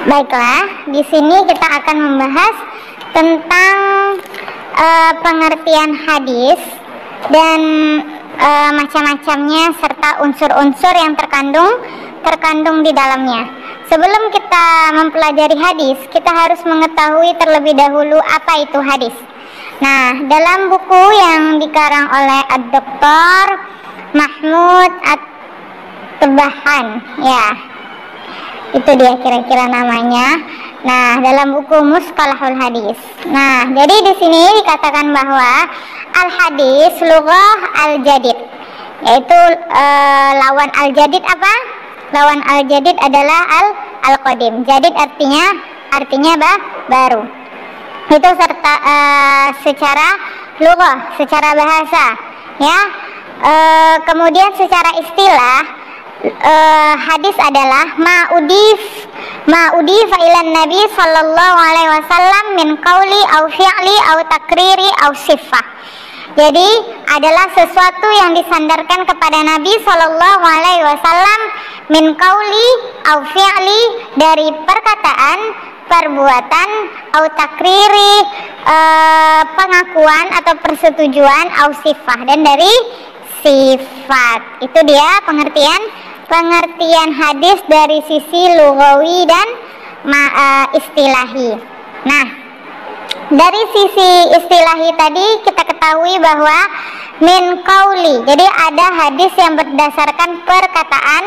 Baiklah, di sini kita akan membahas tentang pengertian hadis dan macam-macamnya serta unsur-unsur yang terkandung di dalamnya. Sebelum kita mempelajari hadis, kita harus mengetahui terlebih dahulu apa itu hadis. Nah, dalam buku yang dikarang oleh Dr. Mahmud At-Tabahan, ya, itu dia kira-kira namanya. Nah, dalam buku Mustalahul Hadis. Nah, jadi di sini dikatakan bahwa al-hadis lughah al-jadid, yaitu lawan al-jadid apa? Lawan al-jadid adalah al-qadim. Jadid artinya baru. Itu serta secara lughah, secara bahasa, ya. Kemudian secara istilah, hadis adalah ma'udif ilan nabi sallallahu alaihi wasallam min qauli au fi'li au takriri au sifah. Jadi adalah sesuatu yang disandarkan kepada Nabi sallallahu alaihi wasallam min qauli au fi'li, dari perkataan, perbuatan, au takriri, pengakuan atau persetujuan, au sifah, dan dari sifat. Itu dia pengertian hadis dari sisi lughawi dan istilahi. Nah, dari sisi istilahi tadi kita ketahui bahwa min qauli, jadi ada hadis yang berdasarkan perkataan,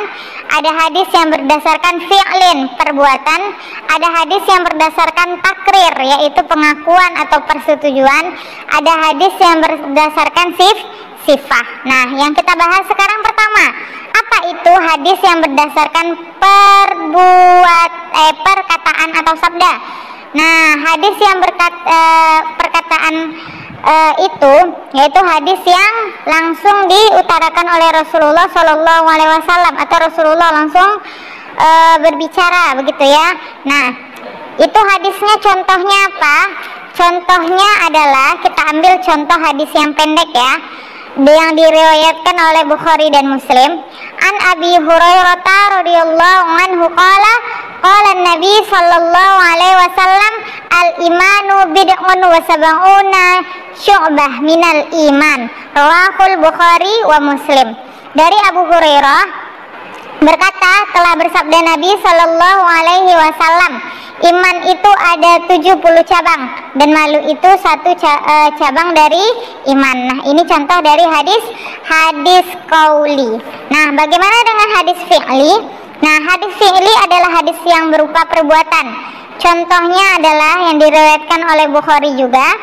ada hadis yang berdasarkan fi'lin, perbuatan, ada hadis yang berdasarkan takrir, yaitu pengakuan atau persetujuan, ada hadis yang berdasarkan sifah. Nah, yang kita bahas sekarang pertama, apa itu hadis yang berdasarkan perkataan atau sabda? Nah, hadis yang perkataan itu yaitu hadis yang langsung diutarakan oleh Rasulullah Shallallahu Alaihi Wasallam, atau Rasulullah langsung berbicara, begitu ya. Nah, itu hadisnya contohnya apa? Contohnya adalah, kita ambil contoh hadis yang pendek ya, yang diriwayatkan oleh Bukhari dan Muslim. An Abi Hurairah radhiyallahu anhu qala Nabi sallallahu alaihi wasallam al-imanu bid'un wa sab'una syu'bah minal iman, rawahul Bukhari wa Muslim. Dari Abu Hurairah berkata, telah bersabda Nabi sallallahu alaihi wasallam, iman itu ada 70 cabang, dan malu itu satu cabang dari iman. Nah, ini contoh dari hadis qauli. Nah, bagaimana dengan hadis fi'li? Nah, hadis fi'li adalah hadis yang berupa perbuatan. Contohnya adalah yang diriwayatkan oleh Bukhari juga.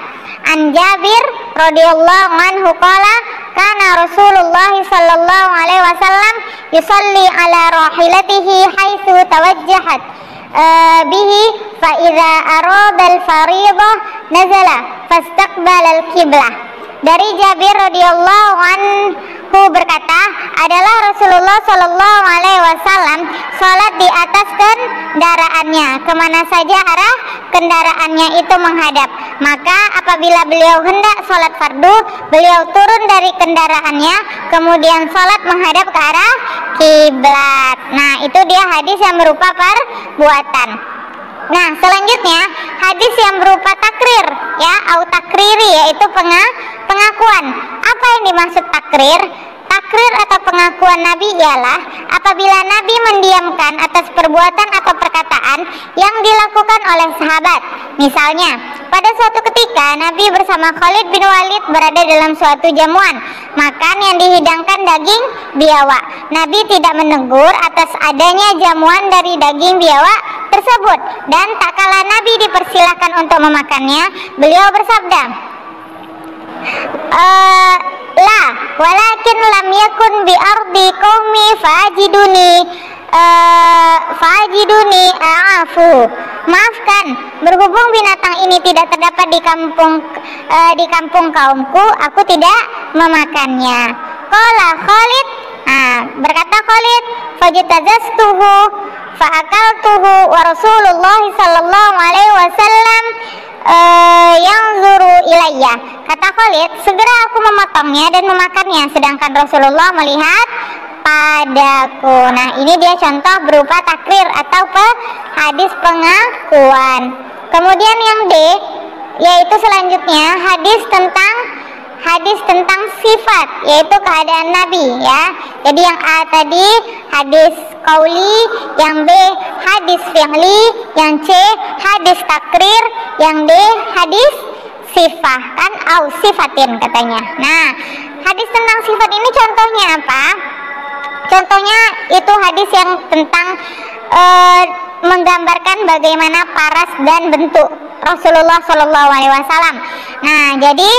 An Jabir radhiyallahu anhu qala kana Rasulullah sallallahu alaihi wasallam yusalli ala rahilatihi haitsu tawajjahat bihi fa idza arada al-fariidah nazala fastaqbala al-qiblah. Dari Jabir radhiyallahu anhu berkata, adalah Rasulullah Shallallahu Alaihi Wasallam salat di atas kendaraannya, kemana saja arah kendaraannya itu menghadap. Maka apabila beliau hendak salat fardu, beliau turun dari kendaraannya, kemudian salat menghadap ke arah kiblat. Nah, itu dia hadis yang berupa perbuatan. Nah, selanjutnya hadis yang berupa takrir, ya, au takriri, yaitu pengakuan. Apa yang dimaksud takrir? Takrir atau pengakuan Nabi ialah apabila Nabi mendiamkan atas perbuatan atau perkataan yang dilakukan oleh sahabat. Misalnya, pada suatu ketika Nabi bersama Khalid bin Walid berada dalam suatu jamuan makan yang dihidangkan daging biawak. Nabi tidak menegur atas adanya jamuan dari daging biawak tersebut, dan tak kala Nabi dipersilahkan untuk memakannya, beliau bersabda, la walakin lam yakun bi ardi qaumi fajiduni a'afu. Maafkan, berhubung binatang ini tidak terdapat di kampung kaumku, aku tidak memakannya. Qala Khalid, Nah, berkata Khalid, fajtazastuhu fa'akaltuhu wa Rasulullah sallallahu alaihi wasallam yanzuru ilayya. Kata Khalid, segera aku memotongnya dan memakannya, sedangkan Rasulullah melihat padaku. Nah, ini dia contoh berupa takrir atau hadis pengakuan. Kemudian yang D, yaitu selanjutnya hadis tentang sifat, yaitu keadaan Nabi, ya. Jadi yang A tadi hadis qauli, yang B hadis fi'li, yang C hadis takrir, yang D hadis sifat, kan au sifatin katanya. Nah, hadis tentang sifat ini contohnya apa? Contohnya itu hadis yang tentang menggambarkan bagaimana paras dan bentuk Rasulullah Shallallahu Alaihi Wasallam. Nah, jadi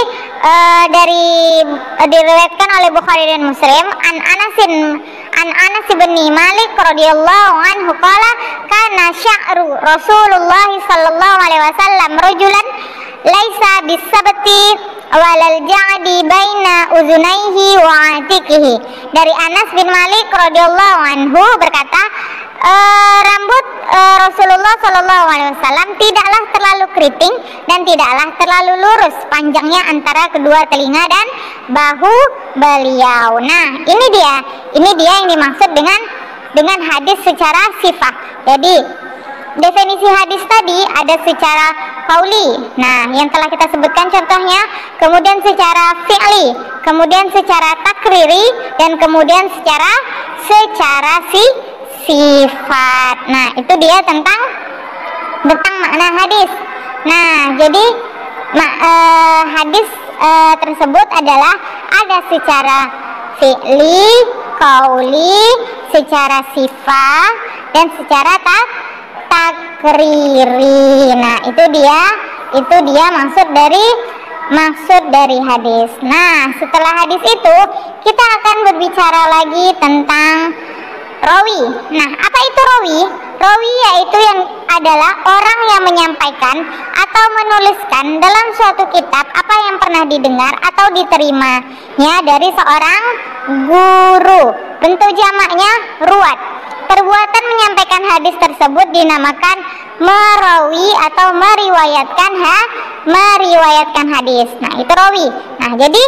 diriwayatkan oleh Bukhari dan Muslim an Anas bin Malik radhiyallahu anhu qala kana sya'ru Rasulullah Shallallahu Alaihi Wasallam rajulan laisa bisabti walal ja'di baina uzunaihi wa atikihi. Dari Anas bin Malik radhiyallahu anhu berkata, rambut Rasulullah Shallallahu Alaihi Wasallam tidaklah terlalu keriting dan tidaklah terlalu lurus, panjangnya antara kedua telinga dan bahu beliau. Nah, ini dia yang dimaksud dengan hadis secara sifat. Jadi definisi hadis tadi ada secara qauli, nah yang telah kita sebutkan contohnya, kemudian secara fi'li, kemudian secara takriri, dan kemudian secara sifat. Nah, itu dia tentang makna hadis. Nah, jadi hadis tersebut adalah ada secara fi'li, qauli, secara sifat, dan secara takriri. Nah, itu dia maksud dari hadis. Nah, setelah hadis itu kita akan berbicara lagi tentang rawi. Nah, apa itu rawi? Rawi yaitu yang adalah orang yang menyampaikan atau menuliskan dalam suatu kitab apa yang pernah didengar atau diterimanya dari seorang guru. Bentuk jamaknya ruwat. Perbuatan menyampaikan hadis tersebut dinamakan merawi atau meriwayatkan hadis. Nah, itu rawi. Nah, jadi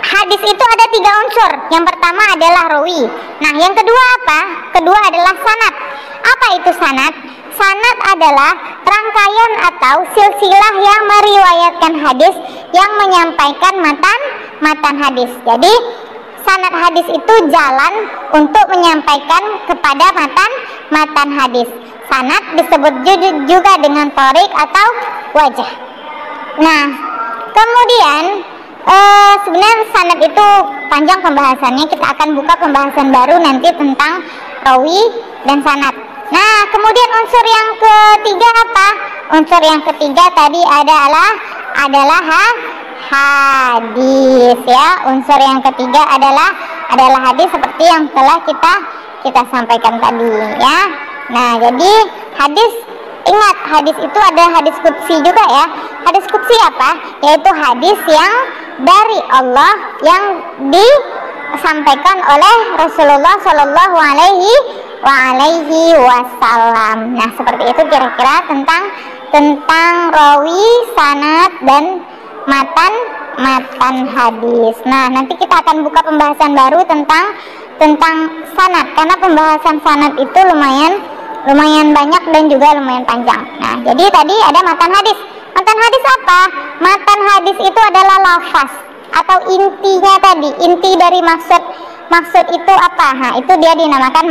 hadis itu ada 3 unsur. Yang pertama adalah rawi. Nah, yang kedua apa? Kedua adalah sanad. Apa itu sanad? Sanad adalah rangkaian atau silsilah yang meriwayatkan hadis yang menyampaikan matan hadis. Jadi sanad hadis itu jalan untuk menyampaikan kepada matan hadis. Sanad disebut juga dengan torik atau wajah. Nah, kemudian sebenarnya sanad itu panjang pembahasannya. Kita akan buka pembahasan baru nanti tentang rawi dan sanad. Nah, kemudian unsur yang ketiga apa? Unsur yang ketiga tadi adalah hadis, ya. Unsur yang ketiga adalah hadis seperti yang telah kita sampaikan tadi, ya. Nah, jadi hadis, ingat hadis itu ada hadis qudsi juga, ya. Hadis qudsi apa? Yaitu hadis yang dari Allah yang disampaikan oleh Rasulullah Shallallahu Alaihi Wasallam. Nah, seperti itu kira-kira tentang rawi, sanad, dan matan hadis. Nah, nanti kita akan buka pembahasan baru tentang sanad, karena pembahasan sanad itu lumayan banyak dan juga lumayan panjang. Nah, jadi tadi ada matan hadis. Matan hadis apa? Matan hadis itu adalah lafaz atau intinya tadi, inti dari maksud itu apa? Nah, itu dia dinamakan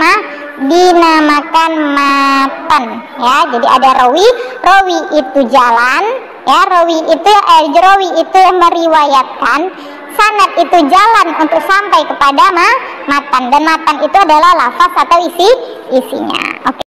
matan, ya. Jadi ada rawi itu jalan, ya. Rawi itu yang meriwayatkan. Sanad itu jalan untuk sampai kepada matan, dan matan itu adalah lafaz atau isinya. Oke.